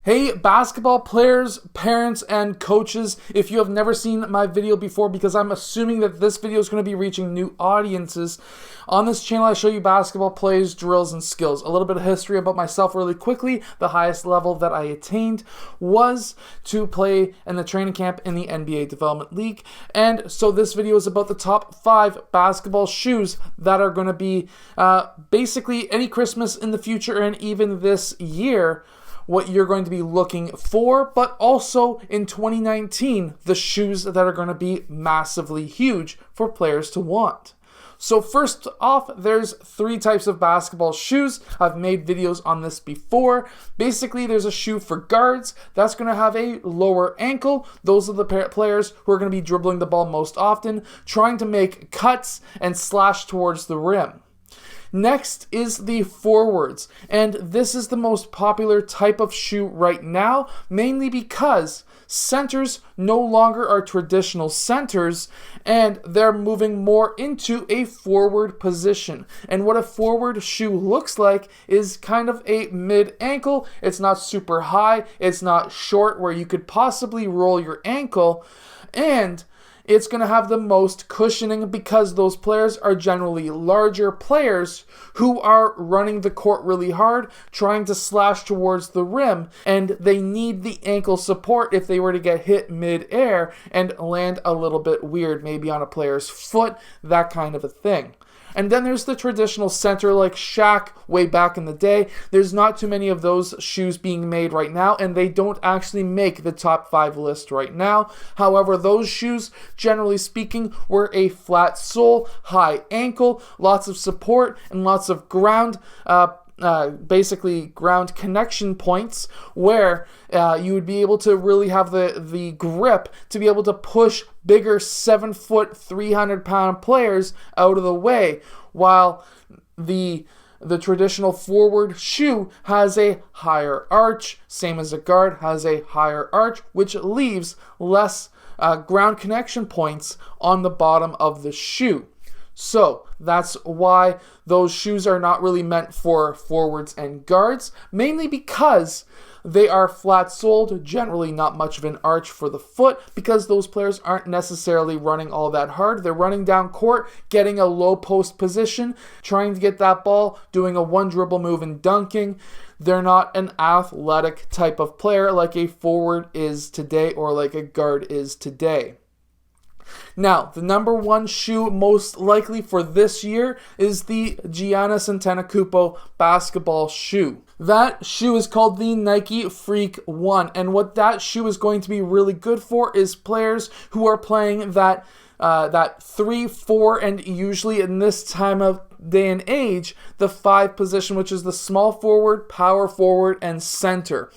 Hey basketball players, parents, and coaches, if you have never seen my video before, because I'm assuming that this video is going to be reaching new audiences, on this channel I show you basketball plays, drills, and skills. A little bit of history about myself really quickly. The highest level that I attained was to play in the training camp in the NBA Development League, and so this video is about the top 5 basketball shoes that are going to be basically any Christmas in the future and even this year, what you're going to be looking for, but also in 2019, the shoes that are going to be massively huge for players to want. So first off, there's 3 types of basketball shoes. I've made videos on this before. Basically, there's a shoe for guards that's going to have a lower ankle. Those are the players who are going to be dribbling the ball most often, trying to make cuts and slash towards the rim. Next is the forwards, and this is the most popular type of shoe right now, mainly because centers no longer are traditional centers, and they're moving more into a forward position. And what a forward shoe looks like is kind of a mid-ankle. It's not super high, it's not short where you could possibly roll your ankle, and it's going to have the most cushioning because those players are generally larger players who are running the court really hard, trying to slash towards the rim, and they need the ankle support if they were to get hit mid-air and land a little bit weird, maybe on a player's foot, that kind of a thing. And then there's the traditional center like Shaq way back in the day. There's not too many of those shoes being made right now, and they don't actually make the top 5 list right now. However, those shoes, generally speaking, were a flat sole, high ankle, lots of support, and lots of ground basically ground connection points where you would be able to really have the grip to be able to push bigger 7-foot, 300-pound players out of the way, while the traditional forward shoe has a higher arch, same as a guard has a higher arch, which leaves less ground connection points on the bottom of the shoe. So that's why those shoes are not really meant for forwards and guards, mainly because they are flat-soled, generally not much of an arch for the foot, because those players aren't necessarily running all that hard. They're running down court, getting a low post position, trying to get that ball, doing a one dribble move and dunking. They're not an athletic type of player like a forward is today or like a guard is today. Now, the number 1 shoe most likely for this year is the Giannis Antetokounmpo basketball shoe. That shoe is called the Nike Freak 1, and what that shoe is going to be really good for is players who are playing that 3, 4, and usually in this time of day and age, the 5 position, which is the small forward, power forward, and center.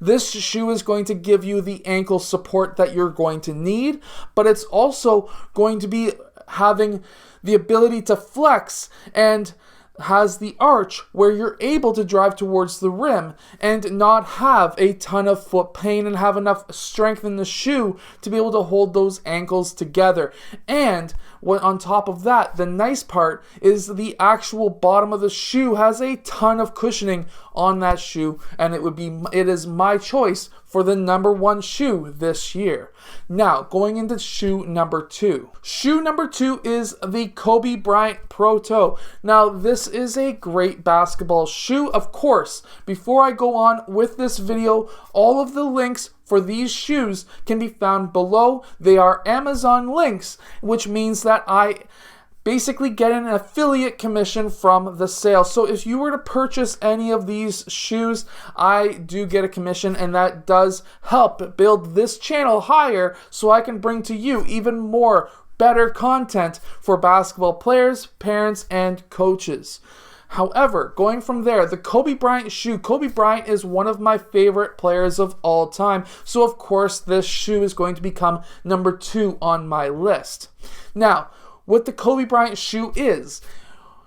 This shoe is going to give you the ankle support that you're going to need, but it's also going to be having the ability to flex and has the arch where you're able to drive towards the rim and not have a ton of foot pain and have enough strength in the shoe to be able to hold those ankles together. And on top of that, the nice part is the actual bottom of the shoe has a ton of cushioning on that shoe, and it is my choice for the number 1 shoe this year. Now, going into shoe number 2. Shoe number 2 is the Kobe Bryant Proto. Now, this is a great basketball shoe. Of course, before I go on with this video, all of the links for these shoes can be found below. They are Amazon links, which means that I basically get an affiliate commission from the sale. So if you were to purchase any of these shoes, I do get a commission, and that does help build this channel higher so I can bring to you even more better content for basketball players, parents, and coaches. However, going from there, the Kobe Bryant shoe. Kobe Bryant is one of my favorite players of all time, so of course this shoe is going to become number 2 on my list. Now, what the Kobe Bryant shoe is,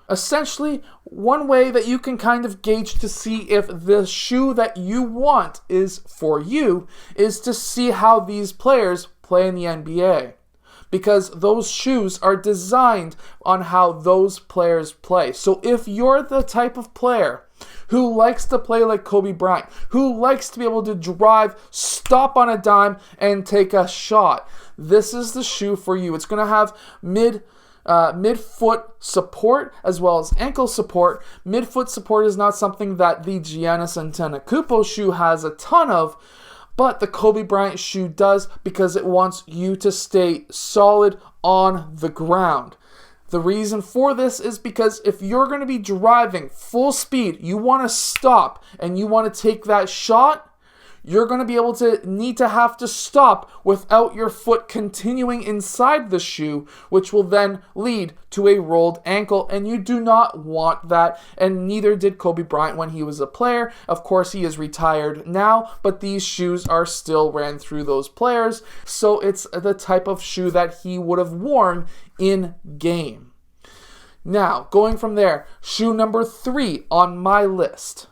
essentially, one way that you can kind of gauge to see if the shoe that you want is for you is to see how these players play in the NBA. because those shoes are designed on how those players play. So if you're the type of player who likes to play like Kobe Bryant, who likes to be able to drive, stop on a dime, and take a shot. This is the shoe for you. It's going to have mid-foot support as well as ankle support. Mid-foot support is not something that the Giannis Antetokounmpo shoe has a ton of, but the Kobe Bryant shoe does, because it wants you to stay solid on the ground. The reason for this is because if you're going to be driving full speed, you want to stop and you want to take that shot, you're going to be able to need to have to stop without your foot continuing inside the shoe, which will then lead to a rolled ankle, and you do not want that, and neither did Kobe Bryant when he was a player. Of course, he is retired now, but these shoes are still ran through those players, so it's the type of shoe that he would have worn in game. Now, going from there, shoe number 3 on my list.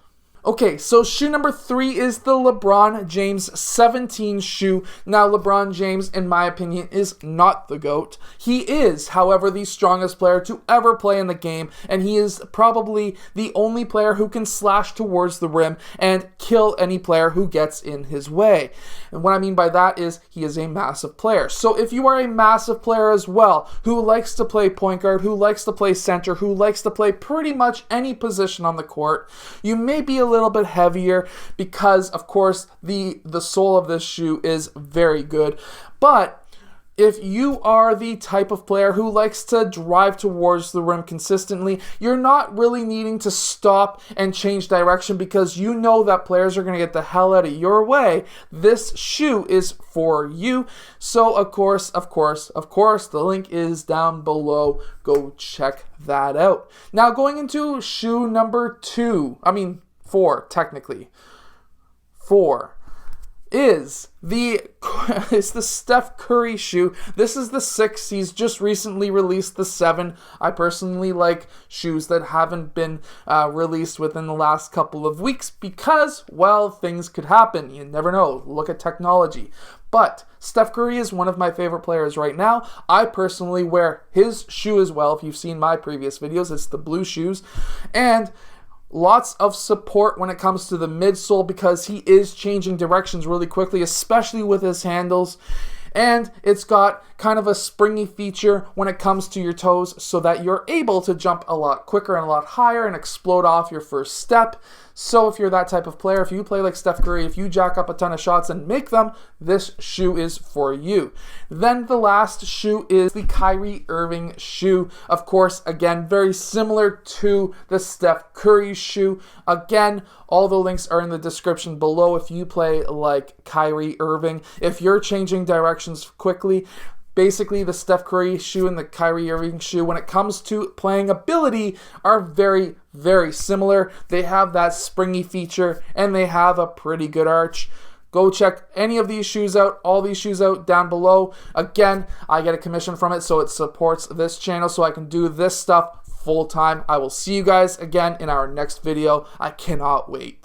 Okay, so shoe number 3 is the LeBron James 17 shoe. Now, LeBron James, in my opinion, is not the GOAT. He is, however, the strongest player to ever play in the game, and he is probably the only player who can slash towards the rim and kill any player who gets in his way. And what I mean by that is he is a massive player. So if you are a massive player as well, who likes to play point guard, who likes to play center, who likes to play pretty much any position on the court, you may be a little bit heavier because, of course, the sole of this shoe is very good. But if you are the type of player who likes to drive towards the rim consistently, you're not really needing to stop and change direction because you know that players are going to get the hell out of your way. This shoe is for you. So, of course, the link is down below. Go check that out. Now, going into shoe number 4, technically. 4 is the Steph Curry shoe. This is the 6. He's just recently released the 7. I personally like shoes that haven't been released within the last couple of weeks because, well, things could happen. You never know. Look at technology. But Steph Curry is one of my favorite players right now. I personally wear his shoe as well. If you've seen my previous videos, it's the blue shoes. And lots of support when it comes to the midsole because he is changing directions really quickly, especially with his handles. And it's got kind of a springy feature when it comes to your toes so that you're able to jump a lot quicker and a lot higher and explode off your first step. So if you're that type of player, if you play like Steph Curry, if you jack up a ton of shots and make them, this shoe is for you. Then the last shoe is the Kyrie Irving shoe. Of course, again, very similar to the Steph Curry shoe. Again, all the links are in the description below if you play like Kyrie Irving. If you're changing directions quickly, basically the Steph Curry shoe and the Kyrie Irving shoe, when it comes to playing ability, are very, very similar. They have that springy feature and they have a pretty good arch. Go check any of these shoes out, all these shoes out down below. Again, I get a commission from it, so it supports this channel so I can do this stuff full time. I will see you guys again in our next video. I cannot wait.